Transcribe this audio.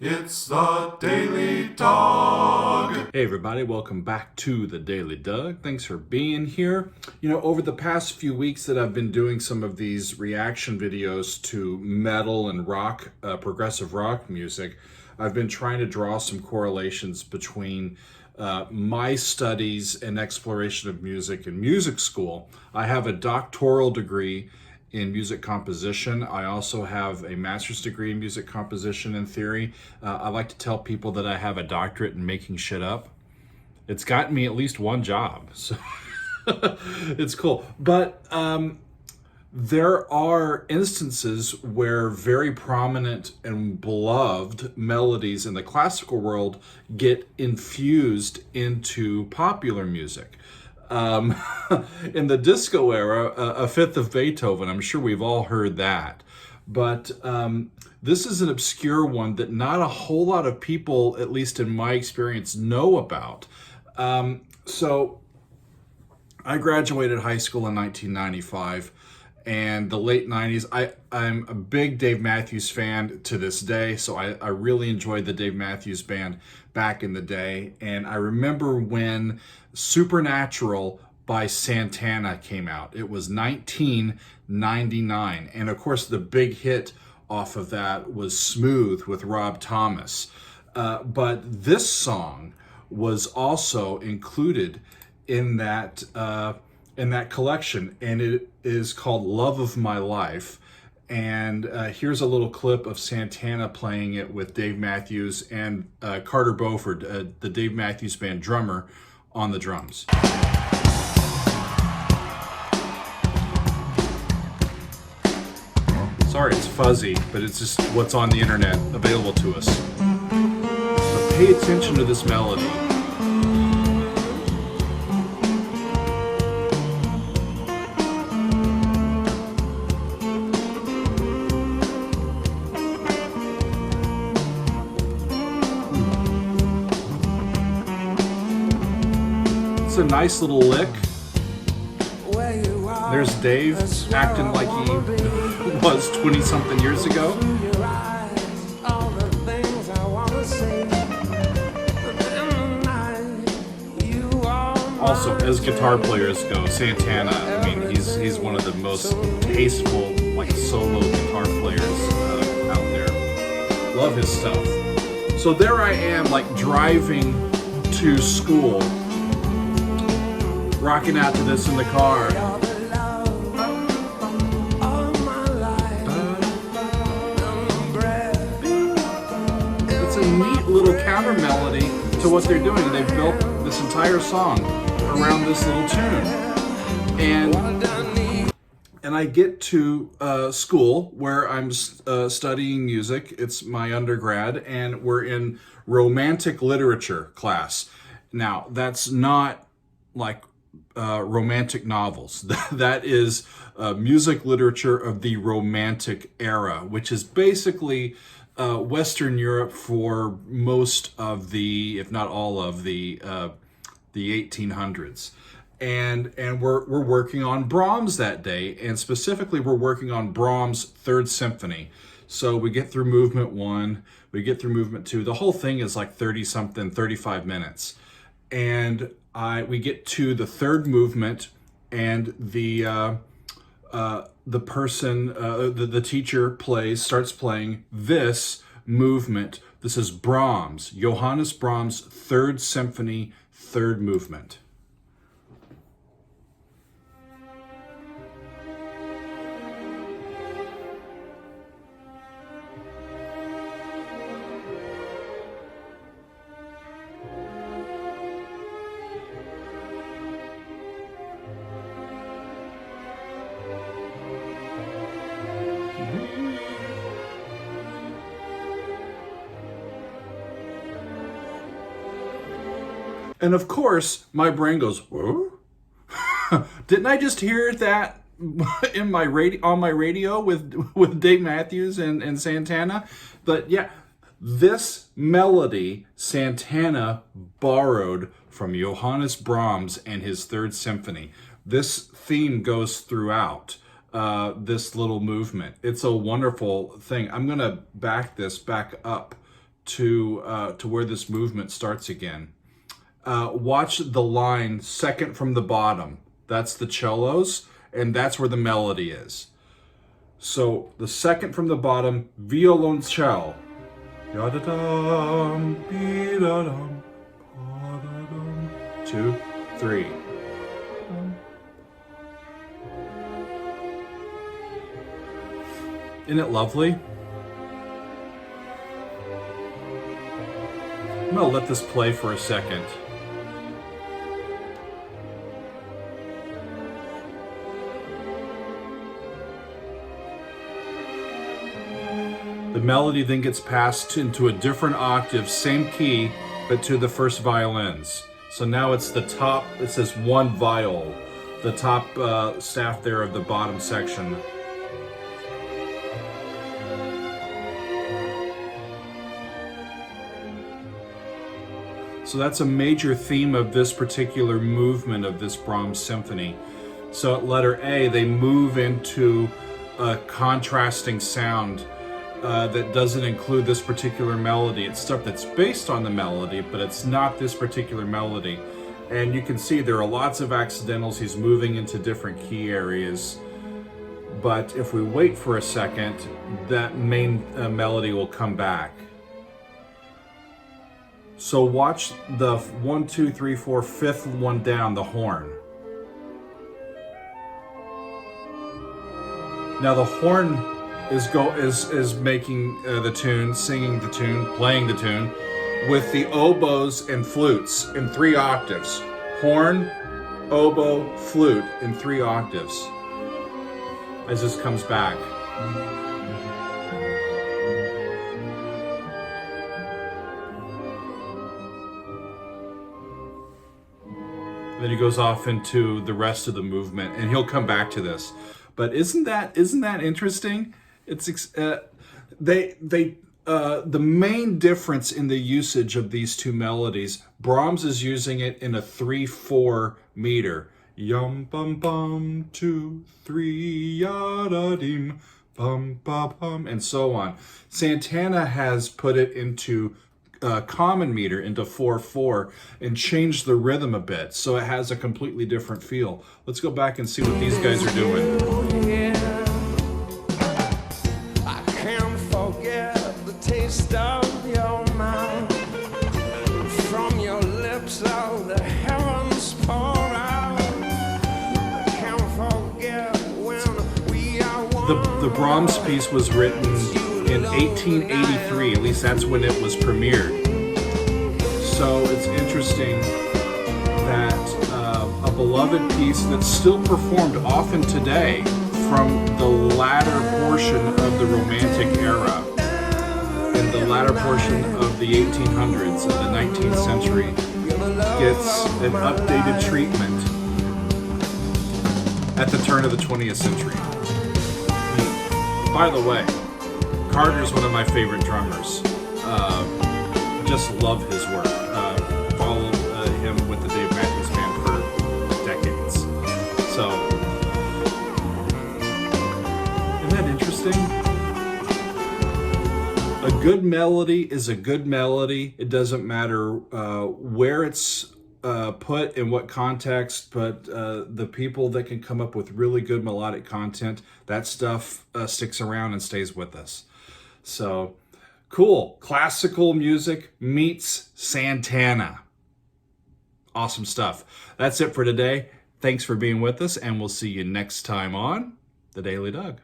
It's the Daily Dog. Hey everybody, welcome back to the Daily Doug. Thanks for being here. Over the past few weeks that I've been doing some of these reaction videos to metal and rock, progressive rock music, I've been trying to draw some correlations between my studies and exploration of music in music school. I have a doctoral degree in music composition. I also have a master's degree in music composition and theory. I like to tell people that I have a doctorate in making shit up. It's gotten me at least one job, so it's cool. But there are instances where very prominent and beloved melodies in the classical world get infused into popular music. In the disco era, a fifth of Beethoven, I'm sure we've all heard that. But this is an obscure one that not a whole lot of people, at least in my experience, know about. So I graduated high school in 1995. And the late 90s, I'm a big Dave Matthews fan to this day, so I really enjoyed the Dave Matthews Band back in the day. And I remember when Supernatural by Santana came out. It was 1999. And of course, the big hit off of that was Smooth with Rob Thomas. But this song was also included in that collection, and it is called Love of My Life. And here's a little clip of Santana playing it with Dave Matthews and Carter Beauford, the Dave Matthews Band drummer, on the drums. Sorry it's fuzzy, but it's just what's on the internet available to us. But pay attention to this melody. It's a nice little lick. There's Dave acting like he was 20-something years ago. Also, as guitar players go, Santana, I mean, he's one of the most tasteful, solo guitar players out there. Love his stuff. So there I am, driving to school, rocking out to this in the car. It's a neat little counter melody to what they're doing. They've built this entire song around this little tune. And I get to school where I'm studying music. It's my undergrad, and we're in romantic literature class. Now, that's not romantic novels. That is music literature of the Romantic era, which is basically Western Europe for most of the, if not all of the 1800s. And we're working on Brahms that day, and specifically we're working on Brahms' Third Symphony. So we get through movement 1, we get through movement 2. The whole thing is 35 minutes. And we get to the third movement, and the teacher starts playing this movement. This is Brahms, Johannes Brahms' Third Symphony, third movement. And of course, my brain goes, whoa? Didn't I just hear that on my radio with Dave Matthews and Santana? But yeah, this melody Santana borrowed from Johannes Brahms and his Third Symphony. This theme goes throughout this little movement. It's a wonderful thing. I'm gonna back up to where this movement starts again. Watch the line second from the bottom. That's the cellos, and that's where the melody is. So the second from the bottom, violoncelle. Yada-dum, be-da-dum, ba-da-dum. 2, 3. Isn't it lovely? I'm gonna let this play for a second. The melody then gets passed into a different octave, same key, but to the first violins. So now it's the top, it says one viol, the top staff there of the bottom section. So that's a major theme of this particular movement of this Brahms symphony. So at letter A, they move into a contrasting sound that doesn't include this particular melody. It's stuff that's based on the melody, but it's not this particular melody. And you can see there are lots of accidentals. He's moving into different key areas. But if we wait for a second, that main melody will come back. So watch the 1, 2, 3, 4, fifth one down, the horn. Now the horn is making the tune, singing the tune, playing the tune, with the oboes and flutes in 3 octaves. Horn, oboe, flute in 3 octaves. As this comes back. Then he goes off into the rest of the movement, and he'll come back to this. But isn't that interesting? It's the main difference in the usage of these two melodies. Brahms is using it in a 3/4 meter. Yum bum bum 2 3 yada dim bum bum bum, and so on. Santana has put it into common meter, into 4/4, and changed the rhythm a bit, so it has a completely different feel. Let's go back and see what these guys are doing. I can't forget the taste of your mouth. From your lips all the heavens pour out. I can't forget when we are one. The Brahms piece was written in 1883, at least that's when it was premiered. So it's interesting that a beloved piece that's still performed often today from the latter portion of the Romantic era and the latter portion of the 1800s, of the 19th century, gets an updated treatment at the turn of the 20th century. By the way, Carter's one of my favorite drummers. Just love his work. Followed him with the Dave Matthews Band for decades. So, isn't that interesting? A good melody is a good melody. It doesn't matter where it's put, in what context, but the people that can come up with really good melodic content, that stuff sticks around and stays with us. So, cool. Classical music meets Santana. Awesome stuff. That's it for today. Thanks for being with us, and we'll see you next time on The Daily Doug.